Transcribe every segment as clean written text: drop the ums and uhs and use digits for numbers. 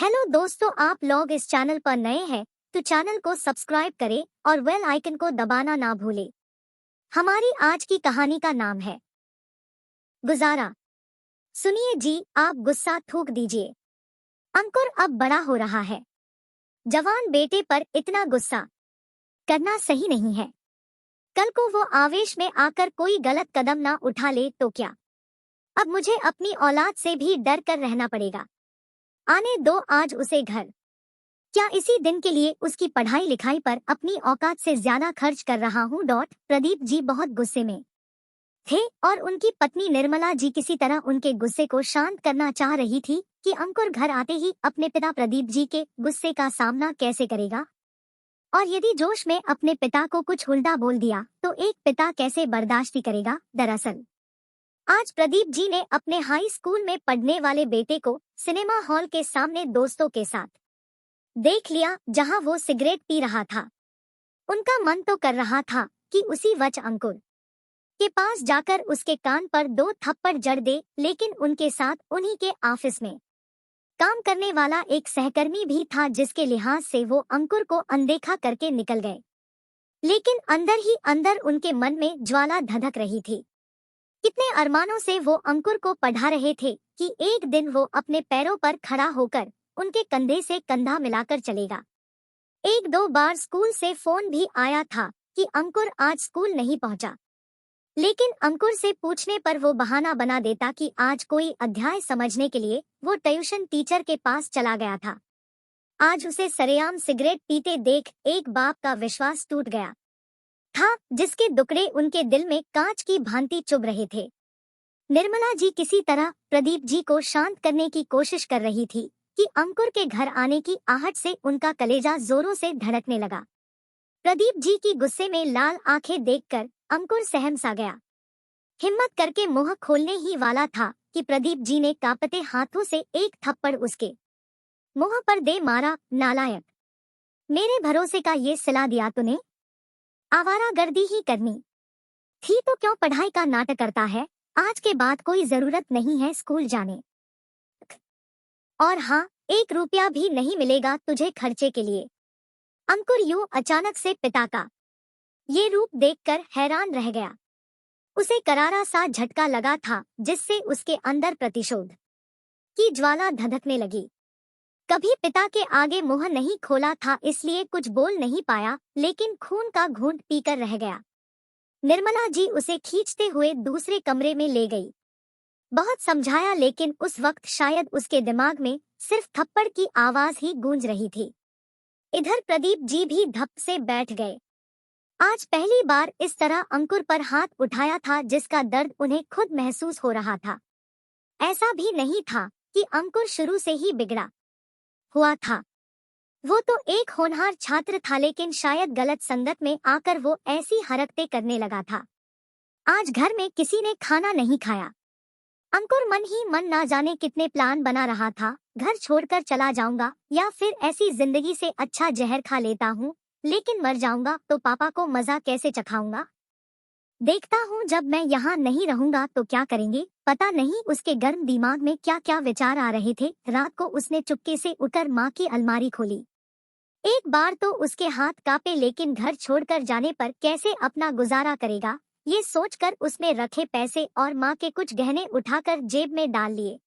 Hello दोस्तों, आप लोग इस चैनल पर नए हैं तो चैनल को सब्सक्राइब करें और बेल आइकन को दबाना ना भूलें। हमारी आज की कहानी का नाम है गुजारा। सुनिए जी, आप गुस्सा थूक दीजिए। अंकुर अब बड़ा हो रहा है। जवान बेटे पर इतना गुस्सा करना सही नहीं है। कल को वो आवेश में आकर कोई गलत कदम ना उठा ले तो क्या। अब मुझे अपनी औलाद से भी डर कर रहना पड़ेगा। आने दो आज उसे घर। क्या इसी दिन के लिए उसकी पढ़ाई लिखाई पर अपनी औकात से ज्यादा खर्च कर रहा हूँ। प्रदीप जी बहुत गुस्से में थे और उनकी पत्नी निर्मला जी किसी तरह उनके गुस्से को शांत करना चाह रही थी कि अंकुर घर आते ही अपने पिता प्रदीप जी के गुस्से का सामना कैसे करेगा, और यदि जोश में अपने पिता को कुछ उल्टा बोल दिया तो एक पिता कैसे बर्दाश्त करेगा। दरअसल आज प्रदीप जी ने अपने हाई स्कूल में पढ़ने वाले बेटे को सिनेमा हॉल के सामने दोस्तों के साथ देख लिया, जहां वो सिगरेट पी रहा था। उनका मन तो कर रहा था कि उसी वक्त अंकुर के पास जाकर उसके कान पर 2 थप्पड़ जड़ दे, लेकिन उनके साथ उन्हीं के ऑफिस में काम करने वाला एक सहकर्मी भी था जिसके लिहाज से वो अंकुर को अनदेखा करके निकल गए। लेकिन अंदर ही अंदर उनके मन में ज्वाला धधक रही थी। कितने अरमानों से वो अंकुर को पढ़ा रहे थे कि एक दिन वो अपने पैरों पर खड़ा होकर उनके कंधे से कंधा मिलाकर चलेगा। एक दो बार स्कूल से फोन भी आया था कि अंकुर आज स्कूल नहीं पहुंचा, लेकिन अंकुर से पूछने पर वो बहाना बना देता कि आज कोई अध्याय समझने के लिए वो ट्यूशन टीचर के पास चला गया था। आज उसे सरेआम सिगरेट पीते देख एक बाप का विश्वास टूट गया था, जिसके दुकड़े उनके दिल में कांच की भांति चुभ रहे थे। निर्मला जी किसी तरह प्रदीप जी को शांत करने की कोशिश कर रही थी कि अंकुर के घर आने की आहट से उनका कलेजा जोरों से धड़कने लगा। प्रदीप जी की गुस्से में लाल आंखें देखकर अंकुर सहम सा गया। हिम्मत करके मुंह खोलने ही वाला था कि प्रदीप जी ने कांपते हाथों से एक थप्पड़ उसके मुंह पर दे मारा। नालायक, मेरे भरोसे का ये सिला दिया तूने। आवारागर्दी ही करनी थी तो क्यों पढ़ाई का नाटक करता है। आज के बाद कोई जरूरत नहीं है स्कूल जाने, और हाँ, 1 रुपया भी नहीं मिलेगा तुझे खर्चे के लिए। अंकुर यूं अचानक से पिता का ये रूप देखकर हैरान रह गया। उसे करारा सा झटका लगा था जिससे उसके अंदर प्रतिशोध की ज्वाला धधकने लगी। कभी पिता के आगे मुंह नहीं खोला था इसलिए कुछ बोल नहीं पाया, लेकिन खून का घूंट पीकर रह गया। निर्मला जी उसे खींचते हुए दूसरे कमरे में ले गई। बहुत समझाया लेकिन उस वक्त शायद उसके दिमाग में सिर्फ थप्पड़ की आवाज ही गूंज रही थी। इधर प्रदीप जी भी धप से बैठ गए। आज पहली बार इस तरह अंकुर पर हाथ उठाया था जिसका दर्द उन्हें खुद महसूस हो रहा था। ऐसा भी नहीं था कि अंकुर शुरू से ही बिगड़ा हुआ था। वो तो एक होनहार छात्र था, लेकिन शायद गलत संगत में आकर वो ऐसी हरकतें करने लगा था। आज घर में किसी ने खाना नहीं खाया। अंकुर मन ही मन ना जाने कितने प्लान बना रहा था। घर छोड़कर चला जाऊंगा या फिर ऐसी जिंदगी से अच्छा जहर खा लेता हूँ, लेकिन मर जाऊंगा तो पापा को मजा कैसे चखाऊंगा। देखता हूँ जब मैं यहाँ नहीं रहूंगा तो क्या करेंगे। पता नहीं उसके गर्म दिमाग में क्या क्या विचार आ रहे थे। रात को उसने चुपके से उठकर माँ की अलमारी खोली। एक बार तो उसके हाथ कांपे, लेकिन घर छोड़कर जाने पर कैसे अपना गुजारा करेगा, ये सोचकर उसमें रखे पैसे और माँ के कुछ गहने उठाकर जेब में डाल लिए।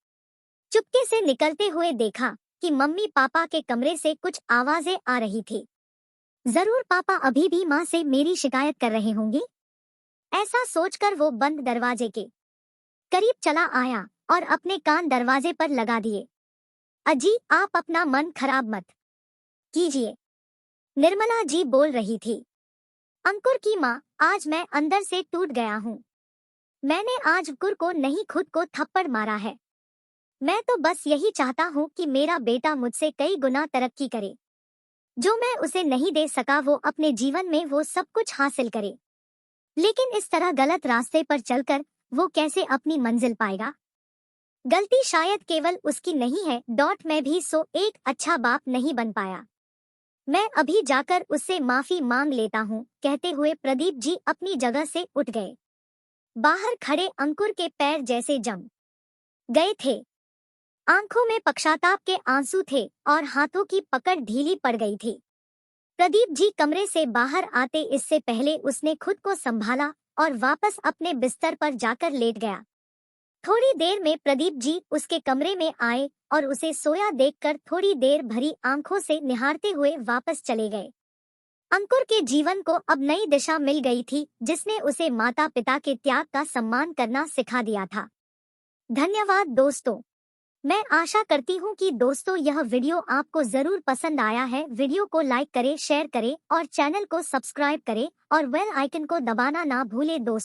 चुपके से निकलते हुए देखा कि मम्मी पापा के कमरे से कुछ आवाजें आ रही थी। जरूर पापा अभी भी माँ से मेरी शिकायत कर रहे होंगे। ऐसा सोचकर वो बंद दरवाजे के करीब चला आया और अपने कान दरवाजे पर लगा दिए। अजी, आप अपना मन खराब मत कीजिए, निर्मला जी बोल रही थी। अंकुर की माँ, आज मैं अंदर से टूट गया हूँ। मैंने आज अंकुर को नहीं खुद को थप्पड़ मारा है। मैं तो बस यही चाहता हूँ कि मेरा बेटा मुझसे कई गुना तरक्की करे। जो मैं उसे नहीं दे सका वो अपने जीवन में वो सब कुछ हासिल करे। लेकिन इस तरह गलत रास्ते पर चलकर वो कैसे अपनी मंजिल पाएगा। गलती शायद केवल उसकी नहीं है। मैं भी एक अच्छा बाप नहीं बन पाया। मैं अभी जाकर उससे माफी मांग लेता हूँ। कहते हुए प्रदीप जी अपनी जगह से उठ गए। बाहर खड़े अंकुर के पैर जैसे जम गए थे। आंखों में पश्चाताप के आंसू थे और हाथों की पकड़ ढीली पड़ गई थी। प्रदीप जी कमरे से बाहर आते इससे पहले उसने खुद को संभाला और वापस अपने बिस्तर पर जाकर लेट गया। थोड़ी देर में प्रदीप जी उसके कमरे में आए और उसे सोया देखकर थोड़ी देर भरी आंखों से निहारते हुए वापस चले गए। अंकुर के जीवन को अब नई दिशा मिल गई थी, जिसने उसे माता पिता के त्याग का सम्मान करना सिखा दिया था। धन्यवाद दोस्तों। मैं आशा करती हूँ कि दोस्तों यह वीडियो आपको जरूर पसंद आया है। वीडियो को लाइक करें, शेयर करें और चैनल को सब्सक्राइब करें और बेल आइकन को दबाना ना भूलें दोस्तों।